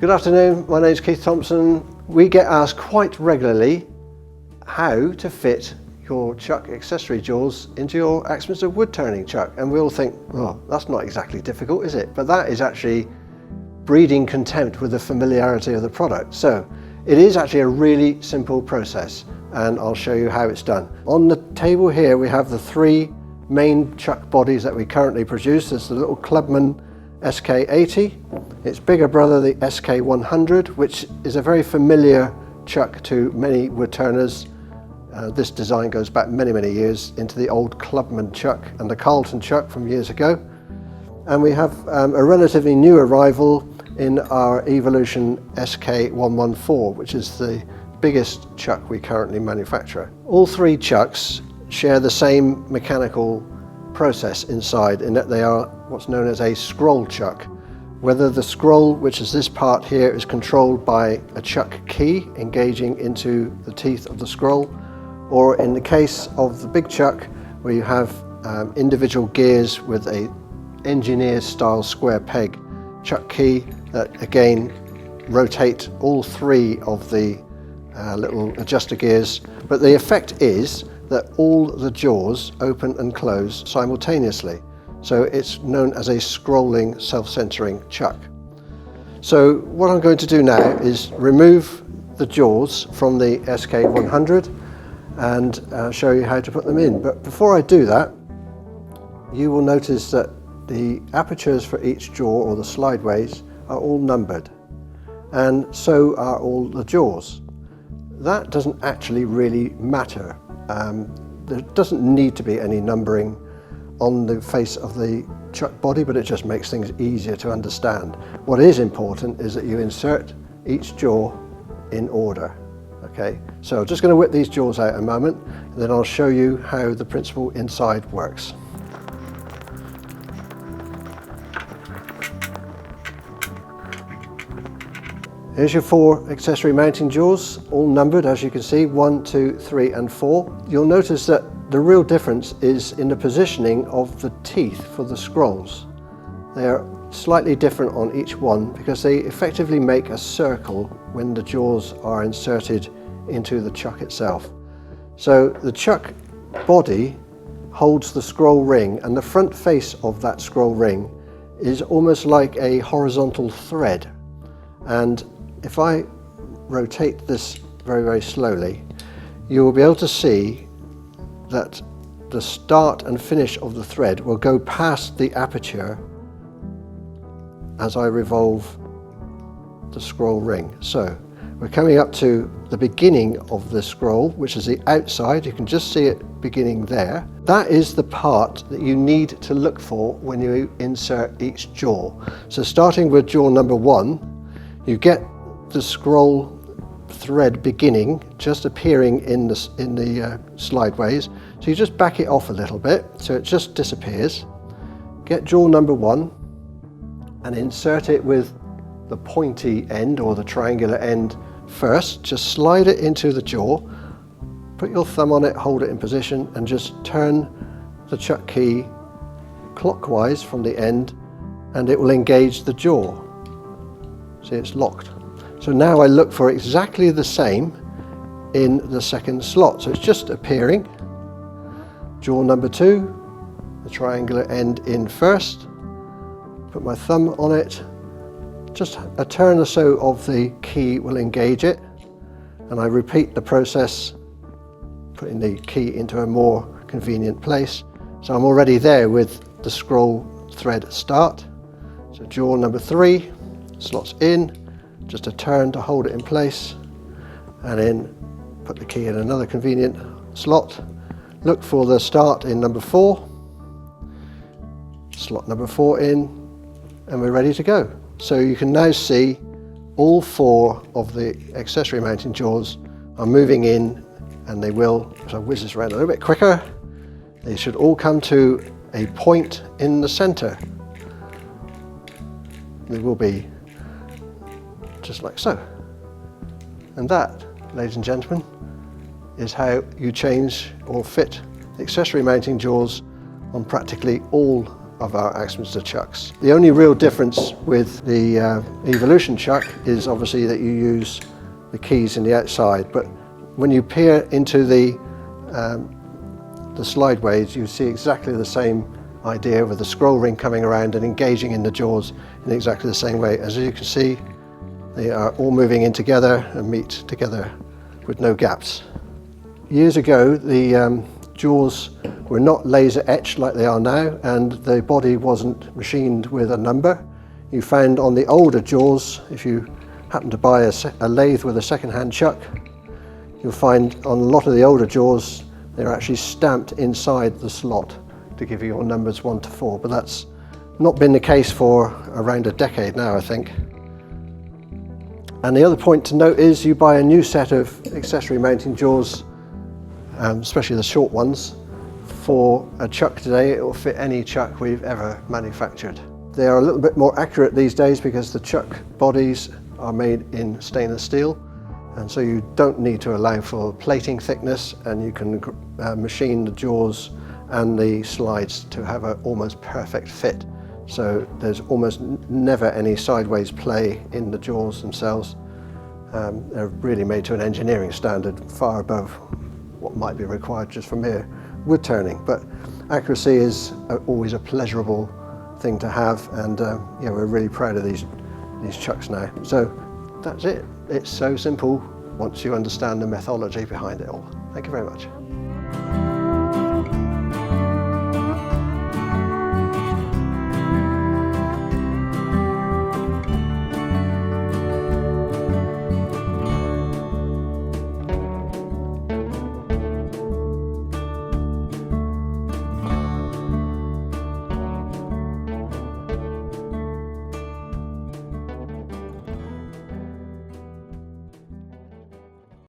Good afternoon, my name is Keith Thompson. We get asked quite regularly how to fit your chuck accessory jaws into your Axminster wood turning chuck, and we all think, oh, that's not exactly difficult, is it? But that is actually breeding contempt with the familiarity of the product. So it is actually a really simple process, and I'll show you how it's done. On the table here we have the three main chuck bodies that we currently produce. There's the little Clubman SK80, its bigger brother the SK100, which is a very familiar chuck to many wood turners. This design goes back many years into the old Clubman chuck and the Carlton chuck from years ago. And we have a relatively new arrival in our Evolution SK114, which is the biggest chuck we currently manufacture. All three chucks share the same mechanical process inside, in that they are what's known as a scroll chuck. Whether the scroll, which is this part here, is controlled by a chuck key engaging into the teeth of the scroll, or in the case of the big chuck, where you have individual gears with a engineer style square peg chuck key that again rotate all three of the little adjuster gears. But the effect is that all the jaws open and close simultaneously. So it's known as a scrolling self-centering chuck. So what I'm going to do now is remove the jaws from the SK100 and show you how to put them in. But before I do that, you will notice that the apertures for each jaw, or the slideways, are all numbered, and so are all the jaws. That doesn't actually really matter. There doesn't need to be any numbering on the face of the chuck body, but it just makes things easier to understand. What is important is that you insert each jaw in order. Okay, so I'm just going to whip these jaws out a moment, and then I'll show you how the principle inside works. Here's your four accessory mounting jaws, all numbered as you can see, 1, 2, 3 and 4. You'll notice that the real difference is in the positioning of the teeth for the scrolls. They are slightly different on each one because they effectively make a circle when the jaws are inserted into the chuck itself. So the chuck body holds the scroll ring, and the front face of that scroll ring is almost like a horizontal thread. And if I rotate this very slowly, you will be able to see that the start and finish of the thread will go past the aperture as I revolve the scroll ring. So we're coming up to the beginning of the scroll, which is the outside. You can just see it beginning there. That is the part that you need to look for when you insert each jaw. So starting with jaw number 1, you get the scroll thread beginning just appearing in the slideways. So you just back it off a little bit so it just disappears. Get jaw number 1 and insert it with the pointy end, or the triangular end, first. Just slide it into the jaw, put your thumb on it, hold it in position, and just turn the chuck key clockwise from the end, and it will engage the jaw. See, it's locked. So now I look for exactly the same in the second slot. So it's just appearing. Jaw number 2, the triangular end in first, put my thumb on it, just a turn or so of the key will engage it, and I repeat the process, putting the key into a more convenient place. So I'm already there with the scroll thread start. So jaw number 3, slots in, just a turn to hold it in place, and then put the key in another convenient slot. Look for the start in number 4, slot number 4 in, and we're ready to go. So you can now see all 4 of the accessory mounting jaws are moving in, and they will, as I whiz this around a little bit quicker, they should all come to a point in the center. They will be just like so. And that, ladies and gentlemen, is how you change or fit accessory mounting jaws on practically all of our Axminster chucks. The only real difference with the Evolution chuck is obviously that you use the keys in the outside, but when you peer into the slideways, you see exactly the same idea with the scroll ring coming around and engaging in the jaws in exactly the same way. As you can see, they are all moving in together and meet together with no gaps. Years ago, the jaws were not laser etched like they are now, and the body wasn't machined with a number. You found on the older jaws, if you happen to buy a lathe with a second-hand chuck, you'll find on a lot of the older jaws they're actually stamped inside the slot to give you your numbers 1 to 4, but that's not been the case for around a decade now, I think. And the other point to note is you buy a new set of accessory mounting jaws, especially the short ones, for a chuck today. It will fit any chuck we've ever manufactured. They are a little bit more accurate these days because the chuck bodies are made in stainless steel, and so you don't need to allow for plating thickness, and you can machine the jaws and the slides to have an almost perfect fit. So there's almost never any sideways play in the jaws themselves. They're really made to an engineering standard far above what might be required just for mere wood turning. But accuracy is always a pleasurable thing to have, and yeah, we're really proud of these chucks now. So that's it. It's so simple once you understand the methodology behind it all. Thank you very much.